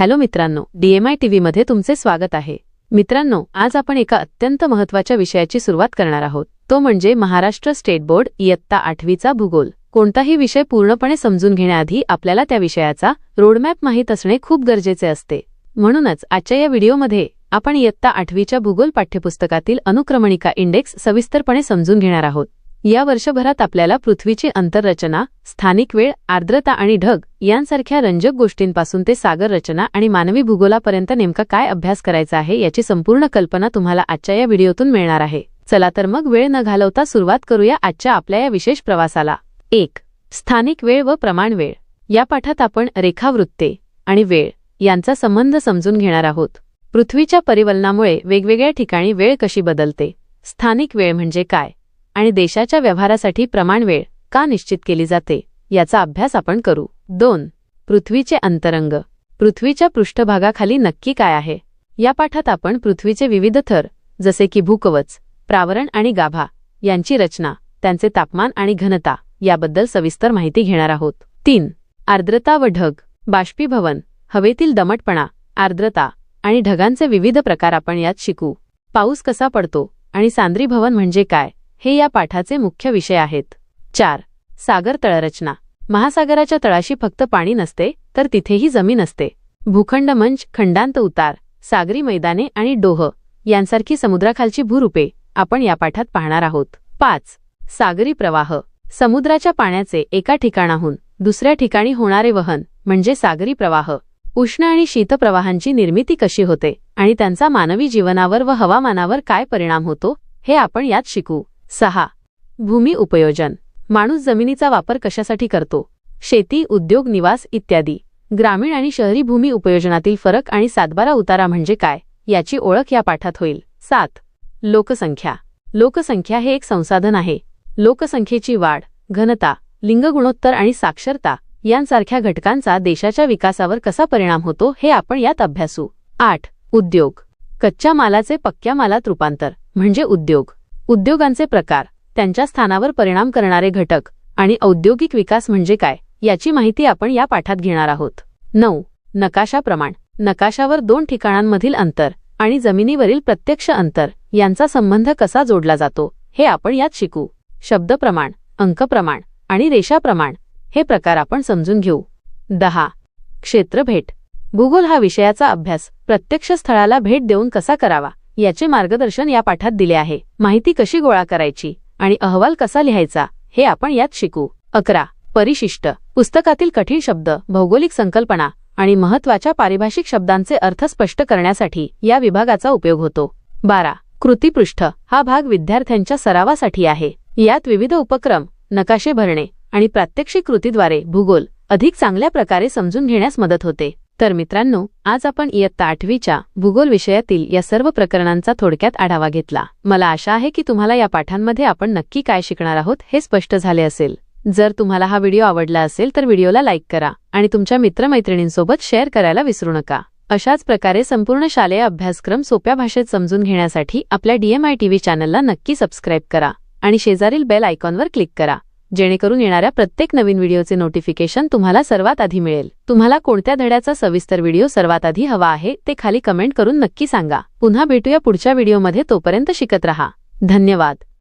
Hello मित्रांनो, DMI TV मध्ये तुमचे स्वागत आहे। मित्रांनो, आज आपण एका अत्यंत महत्त्वाच्या विषयाची सुरुवात करणार आहोत। तो म्हणजे महाराष्ट्र स्टेट बोर्ड इयत्ता 8वीचा भूगोल। कोणताही विषय पूर्णपणे समजून घेण्याआधी आपल्याला त्या विषयाचा रोडमॅप माहित असणे खूप गरजेचे असते। म्हणूनच आजच्या या व्हिडिओमध्ये आपण इयत्ता 8वीच्या भूगोल पाठ्यपुस्तकातील अनुक्रमणिका इंडेक्स सविस्तरपणे समजून घेणार आहोत। या वर्षभरात आपल्याला पृथ्वीची अंतररचना, स्थानिक वेळ, आर्द्रता आणि ढग यांसारख्या रंजक गोष्टींपासून ते सागर रचना आणि मानवी भूगोलापर्यंत नेमका काय अभ्यास करायचा आहे याची संपूर्ण कल्पना तुम्हाला आजच्या या व्हिडिओतून मिळणार आहे। चला तर मग वेळ न घालवता सुरुवात करूया आजच्या आपल्या या विशेष प्रवासाला। 1. स्थानिक वेळ व प्रमाण वेळ। या पाठात आपण रेखावृत्ते आणि वेळ यांचा संबंध समजून घेणार आहोत। पृथ्वीच्या परिवलनामुळे वेगवेगळ्या ठिकाणी वेळ कशी बदलते, स्थानिक वेळ म्हणजे काय आणि देशाच्या व्यवहारासाठी प्रमाण वेळ का निश्चित केली जाते याचा अभ्यास आपण करू। 2. पृथ्वीचे अंतरंग। पृथ्वीच्या पृष्ठभागाखाली नक्की काय आहे? या पाठात आपण पृथ्वीचे विविध थर जसे की भूकवच, प्रावरण आणि गाभा यांची रचना, त्यांचे तापमान आणि घनता याबद्दल सविस्तर माहिती घेणार आहोत। 3. आर्द्रता व ढग। बाष्पीभवन, हवेतील दमटपणा, आर्द्रता आणि ढगांचे विविध प्रकार आपण यात शिकू। पाऊस कसा पडतो आणि सांद्रीभवन म्हणजे काय हे या पाठाचे मुख्य विषय आहेत। 4. सागर तळरचना। महासागराच्या तळाशी फक्त पाणी नसते तर तिथेही जमीन असते। भूखंड मंच, खंडांत उतार, सागरी मैदाने आणि डोह यांसारखी समुद्राखालची भूरूपे आपण या पाठात पाहणार आहोत। 5. सागरी प्रवाह। समुद्राच्या पाण्याचे एका ठिकाणाहून दुसऱ्या ठिकाणी होणारे वहन म्हणजे सागरी प्रवाह। उष्ण आणि शीत प्रवाहांची निर्मिती कशी होते आणि त्यांचा मानवी जीवनावर व हवामानावर काय परिणाम होतो हे आपण यात शिकू। 6. भूमी उपयोजन। माणूस जमिनीचा वापर कशासाठी करतो? शेती, उद्योग, निवास इत्यादी। ग्रामीण आणि शहरी भूमी उपयोजनातील फरक आणि सातबारा उतारा म्हणजे काय याची ओळख या पाठात होईल। 7. लोकसंख्या। लोकसंख्या हे एक संसाधन आहे। लोकसंख्येची वाढ, घनता, लिंग गुणोत्तर आणि साक्षरता यांसारख्या घटकांचा देशाच्या विकासावर कसा परिणाम होतो हे आपण यात अभ्यासू। 8. उद्योग। कच्च्या मालाचे पक्क्या मालात रूपांतर म्हणजे उद्योग। उद्योगांचे प्रकार, त्यांच्या स्थानावर परिणाम करणारे घटक आणि औद्योगिक विकास म्हणजे काय याची माहिती आपण या पाठात घेणार आहोत। 9. नकाशा प्रमाण। नकाशावर दोन ठिकाणांमधील अंतर आणि जमिनीवरील प्रत्यक्ष अंतर यांचा संबंध कसा जोडला जातो हे आपण यात शिकू। शब्द प्रमाण, अंक प्रमाण आणि रेषा प्रमाण हे प्रकार आपण समजून घेऊ। 10. क्षेत्र भेट। भूगोल हा विषयाचा अभ्यास प्रत्यक्ष स्थळाला भेट देऊन कसा करावा याचे मार्गदर्शन या पाठात दिले आहे। माहिती कशी गोळा करायची आणि अहवाल कसा लिहायचा हे आपण यात शिकू। 11. परिशिष्ट। पुस्तकातील कठीण शब्द, भौगोलिक संकल्पना आणि महत्त्वाच्या पारिभाषिक शब्दांचे अर्थ स्पष्ट करण्यासाठी या विभागाचा उपयोग होतो। 12. कृतीपृष्ठ। हा भाग विद्यार्थ्यांच्या सरावासाठी आहे। यात विविध उपक्रम, नकाशे भरणे आणि प्रात्यक्षिक कृतीद्वारे भूगोल अधिक चांगल्या प्रकारे समजून घेण्यास मदत होते। तर मित्रांनो, आज आपण इयत्ता 8वीच्या भूगोल विषयातील या सर्व प्रकरणांचा थोडक्यात आढावा घेतला। मला आशा आहे की तुम्हाला या पाठांमध्ये आपण नक्की काय शिकणार आहोत हे स्पष्ट झाले असेल। जर तुम्हाला हा व्हिडिओ आवडला असेल तर व्हिडिओला लाईक करा आणि तुमच्या मित्रमैत्रिणींसोबत शेअर करायला विसरू नका। अशाच प्रकारे संपूर्ण शालेय अभ्यासक्रम सोप्या भाषेत समजून घेण्यासाठी आपल्या DMI TV चॅनलला नक्की सबस्क्राईब करा आणि शेजारील बेल आयकॉनवर क्लिक करा, जेणेकरून येणाऱ्या प्रत्येक नवीन व्हिडिओचे नोटिफिकेशन तुम्हाला सर्वात आधी मिळेल। तुम्हाला कोणत्या धड्याचा सविस्तर व्हिडिओ सर्वात आधी हवा आहे ते खाली कमेंट करून नक्की सांगा। पुन्हा भेटूया पुढच्या व्हिडिओमध्ये, तोपर्यंत शिकत रहा। धन्यवाद।